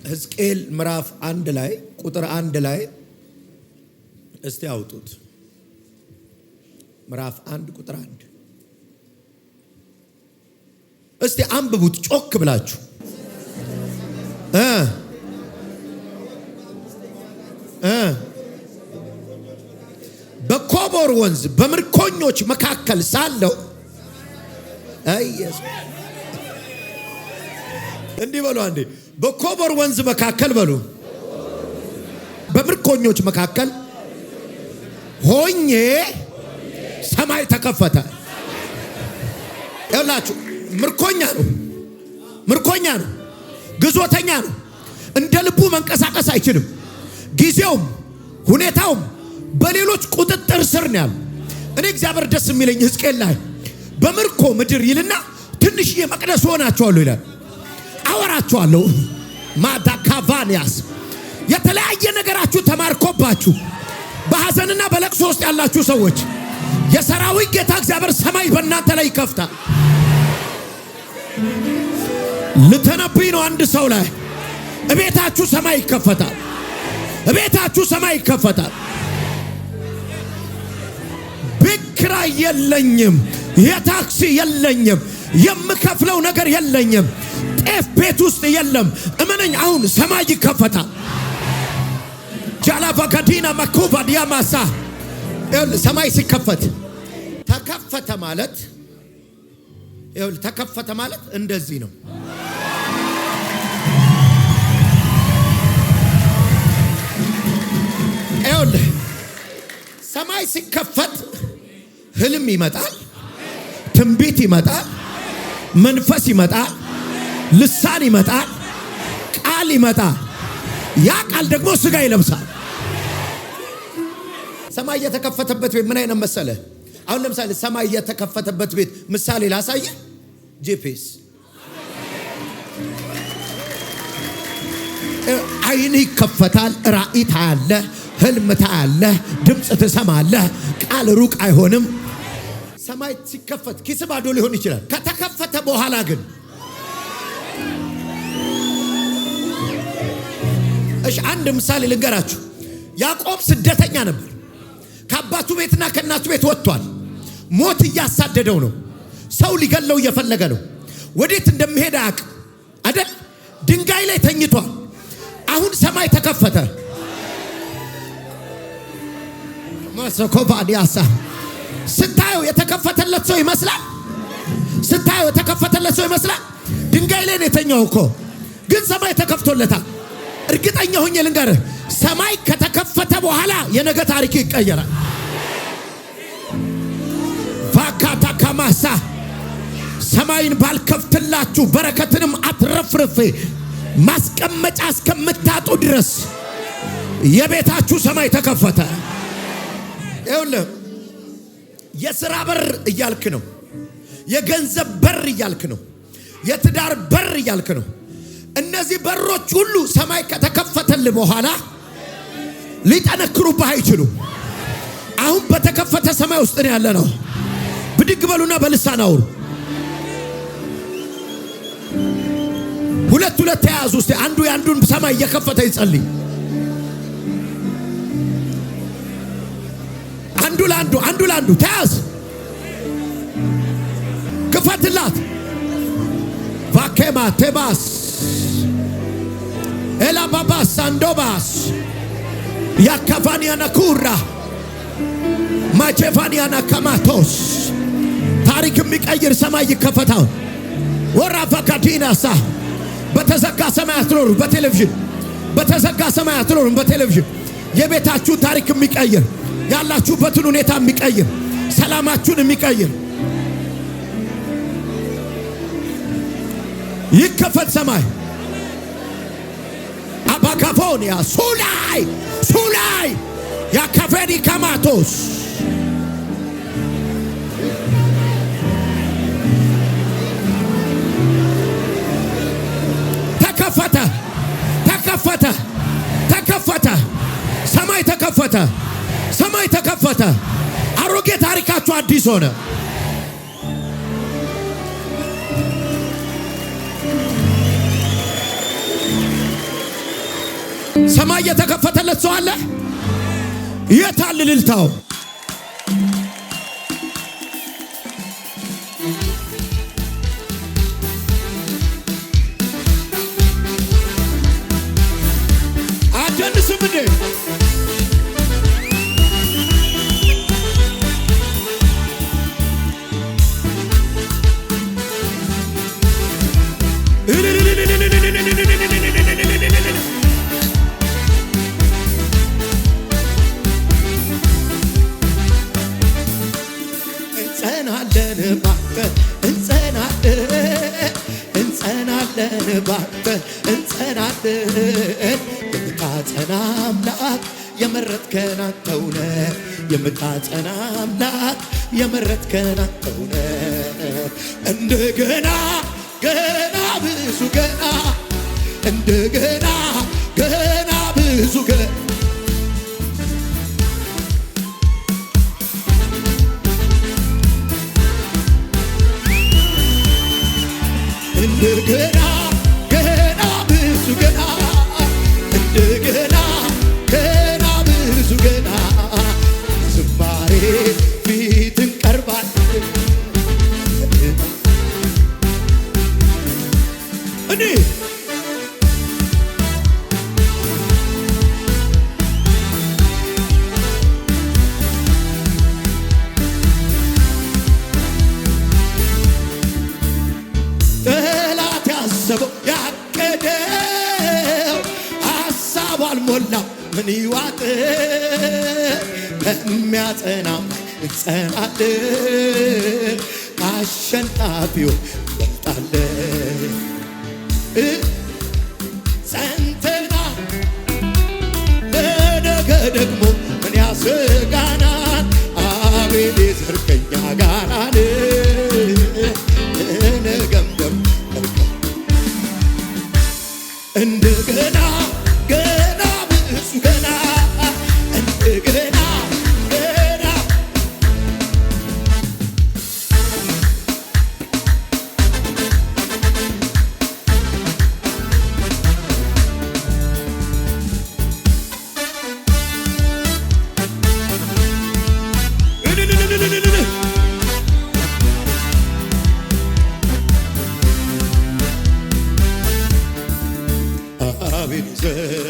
ሕዝቅኤል ምዕራፍ 1 ላይ ቁጥር 1 ላይ እስቲ አውጡት። ምዕራፍ 1 ቁጥር 1 እስቲ አንብቡት ጮክ ብላችሁ። በኮቦር ወንዝ በምርኮኞች መካከል ሳለው ኢየሱስ እንዲህ በሉ አንዴ። በኮቦር ወንዝ መካከል በሉ በምርኮኞች መካከል ሆኜ ሰማይ ተከፈተ። ይኸውላችሁ ምርኮኛ ነው፣ ግዞተኛ ነው። እንደ ልቡ መንቀሳቀስ አይችልም። ጊዜውም ሁኔታውም በሌሎች ቁጥጥር ስር ነው ያለው። እኔ እግዚአብሔር ደስ የሚለኝ ሕዝቅኤል ላይ በምርኮ ምድር ይልና ትንሽዬ መቅደስ ሆናችኋለሁ ይላል። አወራችኋለሁ ማዳካቫኒያስ የተለያየ ነገራችሁ ተማርኮባችሁ በሐዘንና በለቅሶ ውስጥ ያላችሁ ሰዎች የሰራዊት ጌታ እግዚአብሔር ሰማይ በእናንተ ላይ ይከፍታል። ልተነብይ ነው አንድ ሰው ላይ እቤታችሁ ሰማይ ይከፈታል። እቤታችሁ ሰማይ ይከፈታል። ኪራይ የለኝም፣ የታክሲ የለኝም፣ የምከፍለው ነገር የለኝም፣ ጤፍ ቤት ውስጥ የለም። እመነኝ አሁን ሰማይ ይከፈታል። ጃላቫጋዲና ማኩቫ ዲያማሳ ሰማይ ሲከፈት ተከፈተ ማለት እንደዚህ ነው። ሰማይ ሲከፈት ህልም ይመጣል፣ ትንቢት ይመጣል፣ መንፈስ ይመጣል፣ ልሳን ይመጣል፣ ቃል ይመጣል። ያ ቃል ደግሞ ስጋ ይለብሳል። ሰማይ የተከፈተበት ቤት ምን አይነት መሰለ? አሁን ለምሳሌ ሰማይ የተከፈተበት ቤት ምሳሌ ላሳየ። ጂፒኤስ አይን ይከፈታል፣ ራእይ ታያለህ፣ ህልም ታያለህ፣ ድምፅ ትሰማለህ፣ ቃል ሩቅ አይሆንም። ሰማይ ሲከፈት ኪስ ባዶ ሊሆን ይችላል። ከተከፈተ በኋላ ግን አንድ ምሳሌ ልንገራችሁ። ያዕቆብ ስደተኛ ነበር። ከአባቱ ቤትና ከእናቱ ቤት ወጥቷል። ሞት እያሳደደው ነው። ሰው ሊገለው እየፈለገ ነው። ወዴት እንደሚሄድ አያውቅ አይደል? ድንጋይ ላይ ተኝቷል። አሁን ሰማይ ተከፈተ። ማሰኮባዲያሳ ስታየው የተከፈተለት ሰው ይመስላል። ድንጋይ ላይ ነው የተኛው እኮ፣ ግን ሰማይ ተከፍቶለታል። እርግጠኛ ሆኜ ልንገርህ፣ ሰማይ ከተከፈተ በኋላ የነገ ታሪክ ይቀየራል። ቫካታ ካማሳ ሰማይን ባልከፍትላችሁ በረከትንም አትረፍርፌ ማስቀመጫ እስከምታጡ ድረስ የቤታችሁ ሰማይ ተከፈተ። ይኸውልህ የሥራ በር እያልክ ነው፣ የገንዘብ በር እያልክ ነው፣ የትዳር በር እያልክ ነው። እነዚህ በሮች ሁሉ ሰማይ ከተከፈተልህ በኋላ ሊጠነክሩብህ አይችሉም። አሁን በተከፈተ ሰማይ ውስጥ ነው ያለነው። ብድግ በሉና በልሳን አውሩ። ሁለት ተያዙ። እስቲ አንዱ ያንዱን ሰማይ እየከፈተ ይጸልይ። አንዱ ለአንዱ ተያዝ። ክፈትላት። ቫኬማ ቴባስ ኤላባባስ አንዶባስ ያካፋኒያና ኩራ ማቼፋኒያና ከማቶስ ታሪክ የሚቀይር ሰማይ ይከፈታል። ወራፋካዲናሳ በተዘጋ ሰማይ አትኖሩ። በተዘጋ ሰማይ አትኖሩ። በቴሌቪዥን የቤታችሁ ታሪክ የሚቀይር፣ ያላችሁበትን ሁኔታ የሚቀይር፣ ሰላማችሁን የሚቀይር ይከፈት ሰማይ። አባካፎኒያ ሱላይ ያካፌዲ ካማቶስ ተከፈተ። ሰማይ ተከፈተ። አሮጌ ታሪካችሁ አዲስ ሆነ። ሰማይ የተከፈተለት ሰው አለ? የታል እልልታው? አደንስም እንዴ? እንጸናለን ባንተ እንጸናለን። የምታጸና አምላክ የመረጥከን አንተው ነህ። የምታጸና አምላክ የመረጥከን አንተው ነህ። እንደገና ገና ብዙ ገና እንደገና ገና ብዙ ገና እንደገና ገና ብዙ ገና እንደገና ገና ብዙ ገና ዝማሬ ፊት እንቀርባለን። እኔ ያቀደው ሐሳቡ አልሞላም ምን ይዋጥ በሚያጸና እንጸናለን። አሸናፊው እንበልጣለን። ጸንተና ለነገ ደግሞ ምን ያሰጋናል? አቤኔዘር ከኛ ጋር አለ። ነገም ደግሞ እንደገና ገና ብዙ ገና እንደገና ገና አቤኔዘር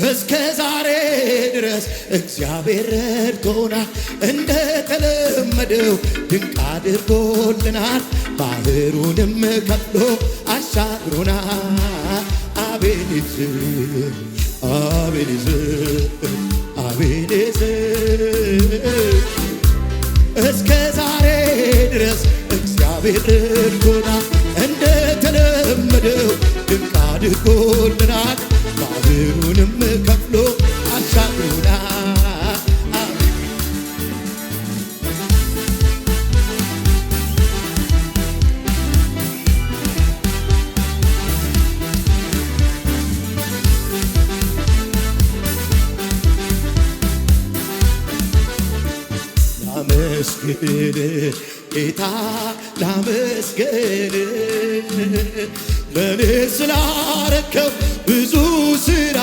እስከ ዛሬ ድረስ እግዚአብሔር ረድቶናል። እንደተለመደው ድንቅ አድርጎልናል። ባህሩንም ከፍሎ አሻግሮናል። አቤኔዘር አቤኔዘር አቤኔዘር እስከ ዛሬ ድረስ እግዚአብሔር ረድቶናል። እንደተለመደው ድንቅ አድርጎልናል። ባህሩንም ከፍሎ አሻግሮናል። ላመስግን ጌታ ላመስግን ለኔ ስላረከው ብዙ ስራ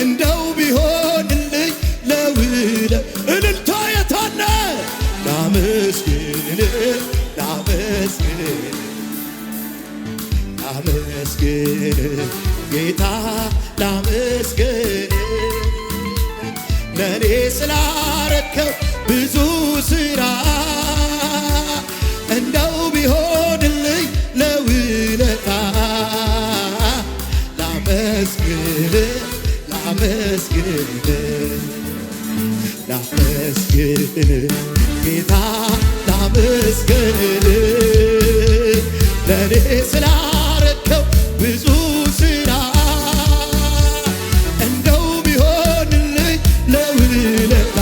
እንደው ቢሆንልኝ ለውለ እልልታ የታለ? ላመስግን ላመስግን ላመስግን ጌታ ላመስግን ለኔ ስላረከው ብዙ ስራ እንደው ቢሆንልኝ ለውለታ ላመስግን ላመስግን ላመስግን ጌታ ላመስግን ለኔ ስላረከው ብዙ ስራ እንደው ቢሆንልኝ ለውለታ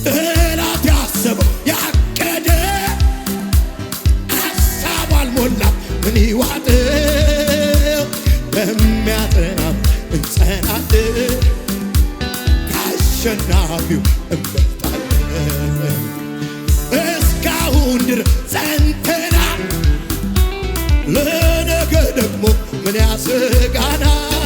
ጠላት ያሰበው ያቀደ ሐሳቡ አልሞላም ምን ይዋጠው? በሚያጸናም እንጸናለን። አሸናፊው ከጸያፊው እንበልጣለን። እስካሁን ድረስ ጸንተናል፣ ለነገ ደግሞ ምን ያሰጋናል?